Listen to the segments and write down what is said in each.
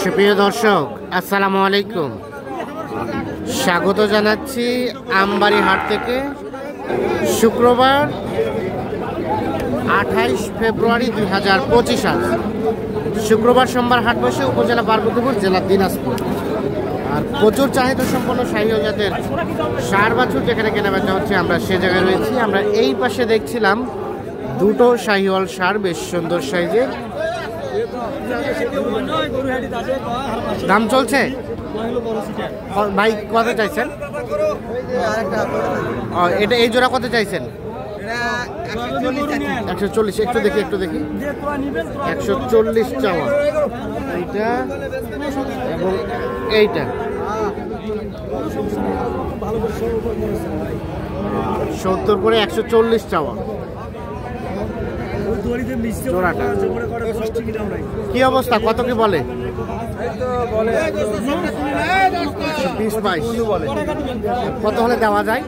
সুপ্রিয় দর্শক, আসসালামু আলাইকুম। স্বাগত জানাচ্ছি আমবাড়ি হাট থেকে। শুক্রবার 28 ফেব্রুয়ারি 2025 আজ শুক্রবার সোমবার হাট বসে উপজেলা পার্বতীপুর, জেলা দিনাজপুর। আর প্রচুর চাহিদা সম্পন্ন শাহীওয়াল জাতের ষাঁড় বাছুর যেখানে কেনাবেচা হচ্ছে, আমরা সে জায়গায় রয়েছি। আমরা এই পাশে দেখছিলাম দুটো শাহীওয়াল ষাঁড়, বেশ সুন্দর সাইজের। দাম চলছে ভাই, কত চাইছেন? এটা এই জোড়া কত চাইছেন? 140। একটু দেখি 140 চাওয়া এইটা এবং এইটা। 70 করে 140 চাওয়া জোড়াটা। কি অবস্থা, কত কি বলে? 20-22 কত হলে দেওয়া যায়?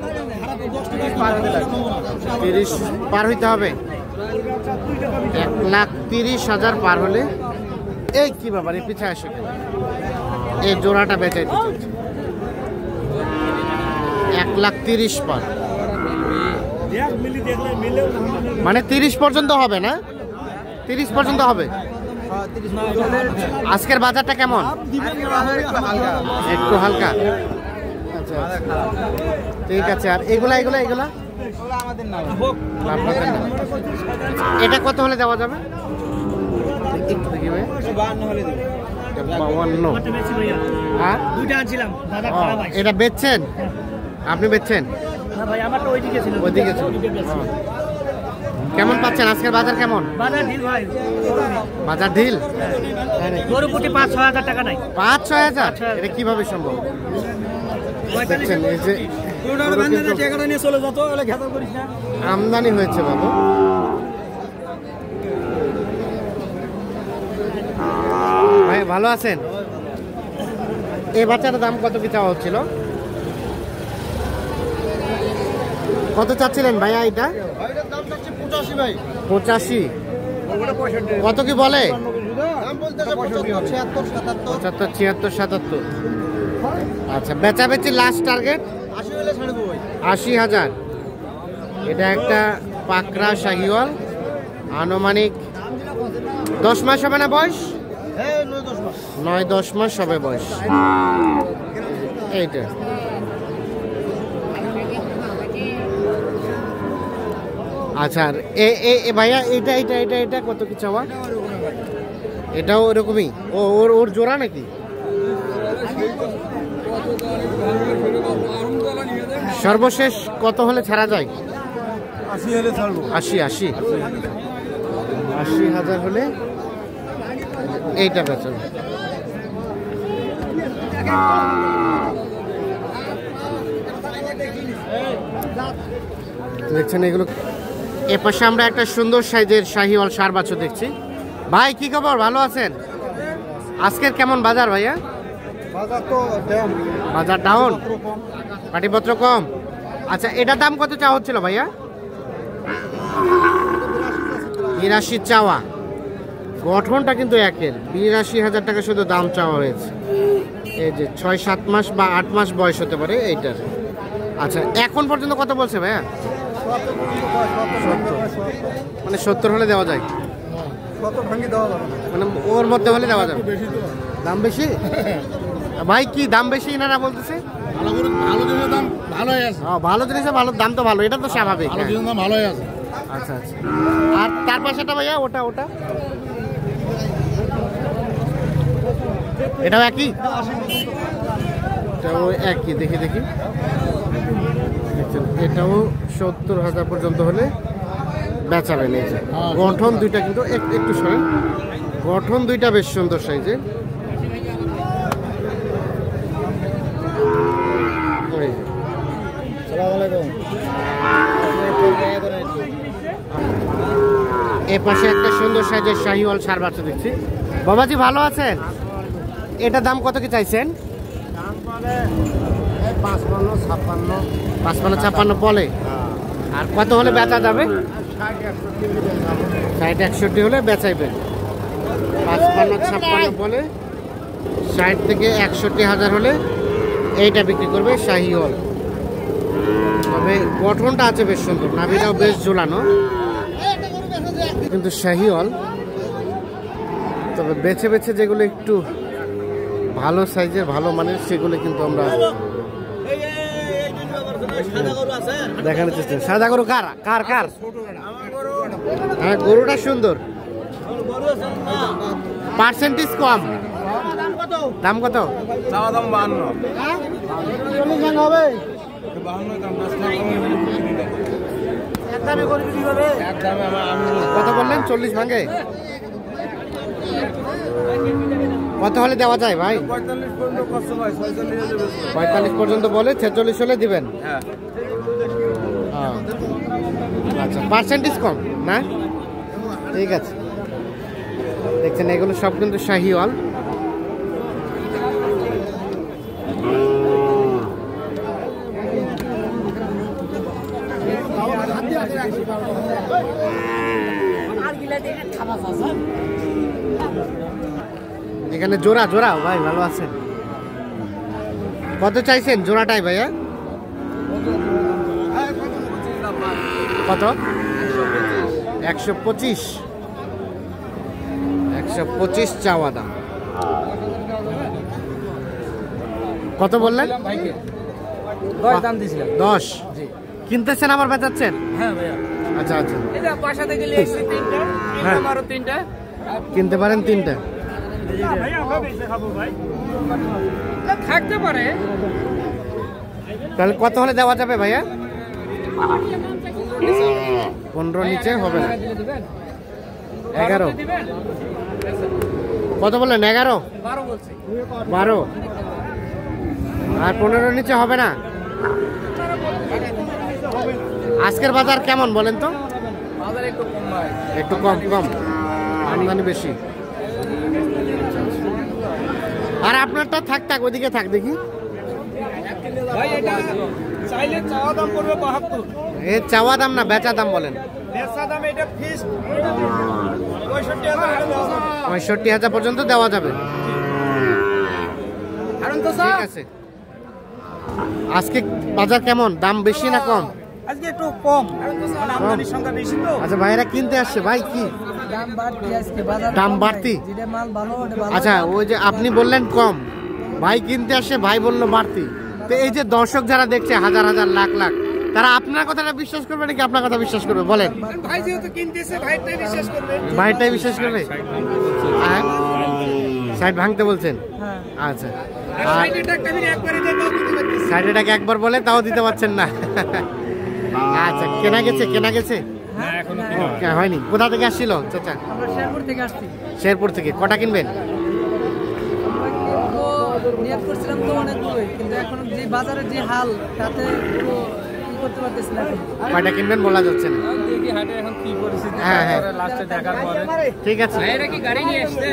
30 পার হইতে হবে। 1,30,000 পার হলে। এই কি ব্যাপার, এই পিছায় আসে এই জোড়াটা বেচাই দিচ্ছে 1,30,000 পার, মানে 30 পর্যন্ত হবে না? 30 পর্যন্ত হবে। আজকের বাজারটা কেমন? একটু হালকা। আচ্ছা ঠিক আছে। আর এগুলা এটা কত হলে দেওয়া যাবে? একটু দেখি ভাই। 52। হ্যাঁ, এটা বেচছেন? আপনি বেচছেন? ওইদিকে ছিল। কেমন পাচ্ছেন আজকের বাজার? কেমন বাজার? ঢিল। গরু প্রতি 5-6 হাজার টাকা নাই। 5-6 হাজার? এটা কিভাবে সম্ভব? দেখছেন এই যে আমদানি হয়েছে বাবু। ভাই ভালো আছেন? এই বাচ্চাটার দাম কত কি চাওয়া হচ্ছিল? কত চাচ্ছিলেন ভাইয়া এটা? 85। কত কি বলে? 75, 76, 77। আচ্ছা, বেচাবেচি লাস্ট টার্গেট 80,000। এটা একটা পাকড়া শাহীওয়াল, আনুমানিক 10 মাস হবে না বয়স? 9-10 মাস হবে বয়স। এইটা আচ্ছা। আর ভাইয়া এটা কত কি চাওয়া? এটাও ওরকমই? ওর জোড়া নাকি? সর্বশেষ কত হলে ছাড়া যায়? 80,000 হলে এইটা বেচা। দেখছেন এগুলো। এ পাশে আমরা একটা সুন্দর সাইজের শাহীওয়াল ষাঁড় বাছুর দেখছি। ভাই কি খবর, ভালো আছেন? আজকের কেমন বাজার ভাইয়া? বাজার ডাউন, পাটিপত্র কম। আচ্ছা, এটার দাম কত চাওয়া হচ্ছিল ভাইয়া? 82 চাওয়া। গঠনটা কিন্তু একের। 82,000 টাকা শুধু দাম চাওয়া হয়েছে। এই যে 6-7 মাস বা 8 মাস বয়স হতে পারে এইটার। আচ্ছা, এখন পর্যন্ত কত বলছে ভাইয়া? 70। মানে 70 হলে দেওয়া যায়? মানে ওর মধ্যে হলে দেওয়া যাবে। দাম বেশি ভাই? কি দাম বেশি না বলতেছে? ভালো জিনিসের ভালো দাম তো ভালো, এটা তো স্বাভাবিক। আচ্ছা। আর তার পাশেটা ভাইয়া ওটা এটাও একই? এটাও একই। দেখি এটাও 70,000 পর্যন্ত হলে বেচাবেন। এই যে গঠন দুইটা কিন্তু একটু সরেন, গঠন দুইটা বেশ সুন্দর সাইজের। এ পাশে একটা সুন্দর সাইজের শাহীওয়াল ষাঁড় বাচ্চা দেখছি। বাবাজি ভালো আছেন? এটা দাম কত কি চাইছেন? 55-56 বলে। আর কত হলে বেচা যাবে? 60-61 হলে বেচাইবেন। 55-56 বলে, 60 থেকে 61,000 হলে এইটা বিক্রি করবে শাহিওয়াল। তবে গঠনটা আছে বেশ সুন্দর, নাভিটাও বেশ ঝোলানো, কিন্তু শাহিওয়াল। তবে বেছে বেছে যেগুলো একটু ভালো সাইজের ভালো মানের সেগুলো কিন্তু আমরা দেখানোর চেষ্টা। সাদা গরু কার কার কার? হ্যাঁ, গরুটা সুন্দর, পার্সেন্টেজ কম। দাম কত? কত বললেন? 40 ভাঙে? কত হলে দেওয়া যায় ভাই? 45 পর্যন্ত বলে, 46 হলে দিবেন। আচ্ছা, পার্সেন্টেজ কম না? ঠিক আছে। দেখছেন এগুলো সব কিন্তু শাহিওয়াল। এখানে জোড়া জোড়া ভাই ভালো আছেন? কত চাইছেন জোড়াটাই ভাইয়া? কত? 125। 125 চাওয়া দাম। কত বললেন? 10 কিনতেছেন আবার বেচাচ্ছেন? আচ্ছা আচ্ছা, কিনতে পারেন 3টা। তাহলে কত হলে দেওয়া যাবে ভাইয়া? 15 নিচে হবে না? 11? কত বললেন? 11? 12? আর 15 নিচে হবে না? আজকের বাজার কেমন বলেন তো? একটু কম কম, আমদানি বেশি। আর আপনারটা থাক থাক, ওইদিকে থাক দেখি। এ চাওয়া দাম না বেচা দাম বলেন? 65,000 পর্যন্ত দেওয়া যাবে। ঠিক আছে। আজকে বাজার কেমন? দাম বেশি না কম? আজকে একটু কম, আমদানির সংখ্যা বেশি তো। আচ্ছা, ভাইরা কিনতে আসছে ভাই, কি দাম বাড়তি আজকে? বাজার দাম বাড়তি? যেটা মাল ভালো ওটা ভালো। আচ্ছা, ওই যে আপনি বললেন কম, ভাই কিনতে আসে, ভাই বললো বাড়তি। তো এই যে দর্শক যারা দেখছে হাজার হাজার লাখ লাখ, তারা আপনার কথাটা বিশ্বাস করবে নাকি আপনার কথা বিশ্বাস করবে বলেন? ভাই যেহেতু কিনতেছে ভাইটাই বিশ্বাস করবে। ভাইটাই বিশ্বাস করবে। 60 ভাঙতে বলছেন? আচ্ছা, সাইডেটাকে একবার বলে তাও দিতে পারছেন না। আচ্ছা, কেনা গেছে? কেনা গেছে হয়নি? কোথা থেকে আসছিল চাচা? শেরপুর থেকে আসছি। শেরপুর থেকে। কটা কিনবেন? নিয়ত করছিলাম তো অনেকগুলোই, কিন্তু এখন যে বাজারে যে হাল তাতে পুরো কি করতে পারতেছি না। কয়টা কিনবেন বলা যাচ্ছে না। দেখি হাটে এখন কি পরিস্থিতি, হ্যাঁ হ্যাঁ, লাস্টে দেখার পরে। ঠিক আছে। এরা কি গাড়ি নিয়ে আসছে?